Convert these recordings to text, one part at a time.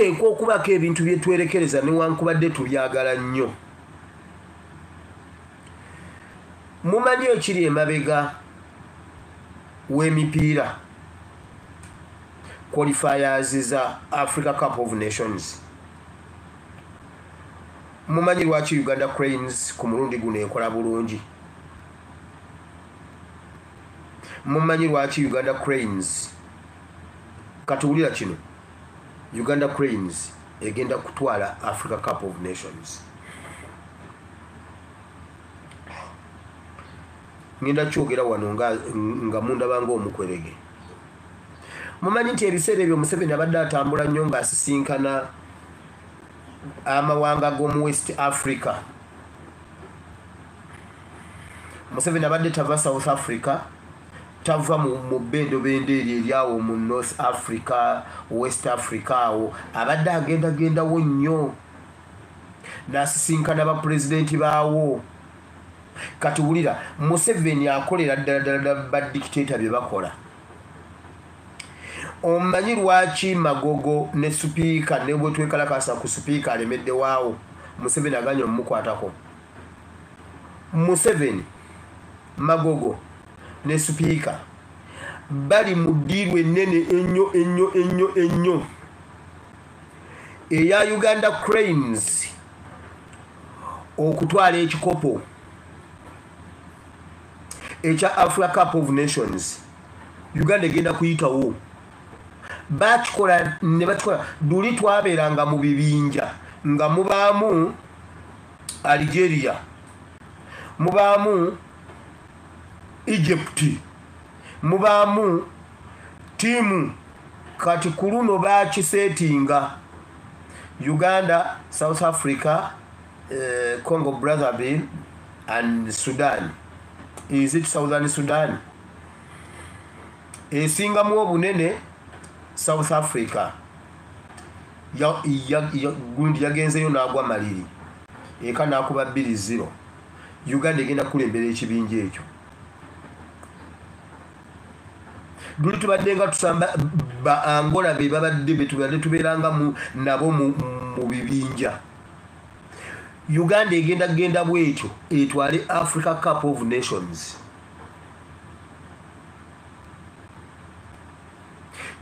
tuteekwa okubako ebintu bye twerekereza newankubadde tubyagala nnyo. Mumanyi ekiri emabega w'emipiira qualifiers za Africa Cup of Nations. Mumanyi lwaki Uganda Cranes ku mulundi guno ekola bulungi. Mumanyi lwaki Uganda Cranes katuwulira kino. Uganda Cranes egenda kutwala Africa Cup of Nations. Ngenda kyogera wano nga mundabanga omukwerege. Mumanyi nti ebiseera ebyo Museveni abadde atambula nnyo ng'asisinkana amawanga g'omu West Africa. Museveni abadde tava South Africa, tava mu bendobendo eryawo mu North Africa, West Africa awo. Abadde agendagendawo nnyo n'asisinkana bapulezidenti baawo. Kati wulira, Museveni akolera ddala badikiteeta bye bakola. Omanyi lwaki Magogo ne Supiika ne bwe twekalakasa ku Supiika alemedde waawo Museveni aganya omukwatako. Museveni, Magogo ne Supiika bali mu ddiiru ennene ennyo eya Uganda Cranes okutwala ekikopo ekya Africa Cup of Nations. Uganda egenda kuyitawo. Bakikola ne bakikola duli twabeeranga mu bibinja nga mubaamu Algeria, mubaamu Egypt, mubaamu tiimu. Kati ku luno bakiseetinga Uganda, South Africa, Congo Brazzaville and Sudan. Is it Southern Sudan? Esingamu obunene South Africa. Gundi yagenzeyo n'agwa maliri. Eka n'akuba 2-0. Uganda egenda kulembera ekibinja ekyo. Duli tubadde nga tusamba ba Angola be babadde betubadde tubeeranga nabo mu bibinja. Uganda egenda bwetyo etwale Africa Cup of Nations.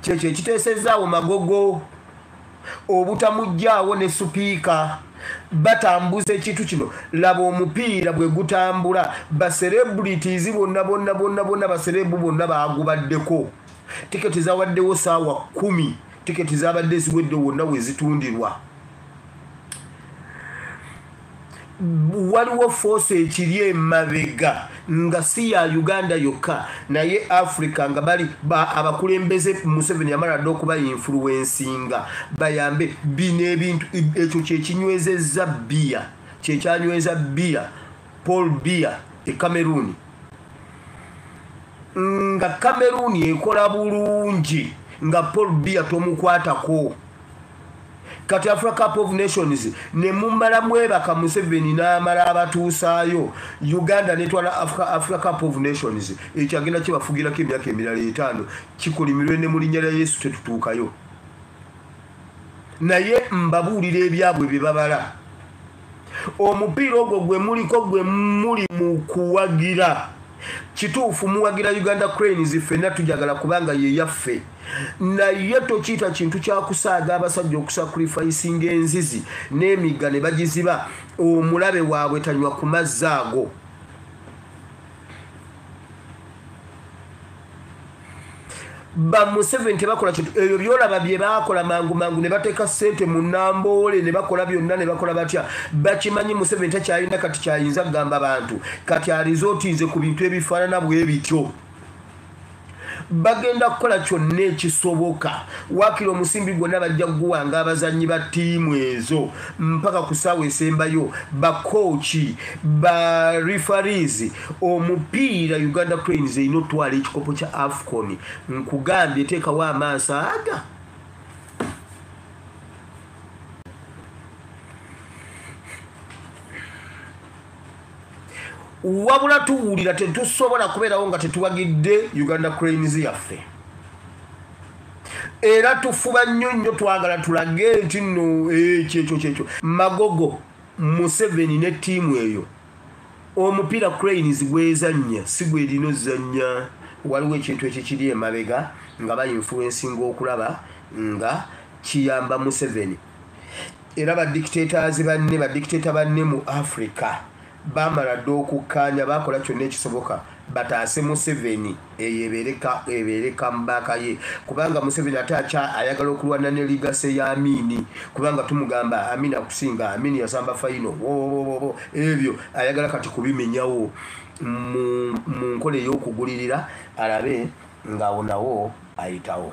Kyekyo ekiteesezaawo Magogo obutamujjaawo ne Supiika batambuza ekintu kino. Laba omupiira bwe gutambula, baselebrities bonna baselebu bonna baagubaddeko. Tiketi zawaddewo saawa 10, tiketi zabadde ziwedde wonna we zitundirwa. Waliwo force ekiri emabega nga si ya Uganda yokka naye Africa nga bali abakulembeze Museveni amala ddo okuba influencinga bayambe bino ebintu. Ekyo kyekinywezezza bia, kyekyanyweza bia, Paul Bia e Cameroon. Nga Cameroon ekola bulungi nga Paul Bia tomukwatako. Kati Africa Cup of Nations ne mumala mwebaka Museveni n'amala abatuusaayo. Uganda netwala Africa Cup of Nations ekyagenda kibafugirako emyaka emirala 5 kikolimirwe ne mu linnya lya Yesu tetutuukayo. Naye mbabuulira ebyabwe bye babala. Omupiira ogwo gwe muli mu kuwagira. Kituufu muwagira Uganda Cranes ffenna tujagala kubanga ye yaffe. Naye tokiyita kintu kya kusaaga abasajja okusacrificinga enzizi n'emigga ne bagiziba omulabe waabwe tanywa ku mazzi ago. Ba Museveni tebakola kintu ebyo byolaba bye baakola mangu ne bateeka ssente mu Namboole ne bakola byonna ne bakola batya. Bakimanyi Museveni takyalina kati kyayinza kugamba abantu kati alizootinze ku bintu ebifaanana bwe bityo. Bagenda kukola kyonna ekisoboka. Waakiri omusimbi gwonna bajja kuguwanga abazannyi ba ttiimu ezo mpaka ku ssaawa esembayo, bakooki, ba referees. Omupiira Uganda Cranes erina otwala ekikopo kya AFCON. Nkugambye teekawo amaaso aga. Wabula tuwulira tetusobola kubeerawo nga tetuwagidde Uganda Cranes yaffe. era tufuba nnyo twagala tulage nti nno kyekyo Magogo Museveni ne ttiimu eyo omupiira Cranes gwezannya si gwe lino zanya waliwo ekintu ekikiri emabega nga ba influencing okulaba nga kiyamba Museveni era badictator banne mu Africa bamala dde okukkaanya bakola kyonna ekisoboka bataase Museveni ebeereka mbaka ye kubanga Museveni ate ayagala okulwana ne ligase ya Amini kubanga tumugamba Amini akusinga Amini yasamba faino ebyo ayagala kati kubimenyawo mu nkola ey'okugulirira alabe ng'awo nawo ayitawo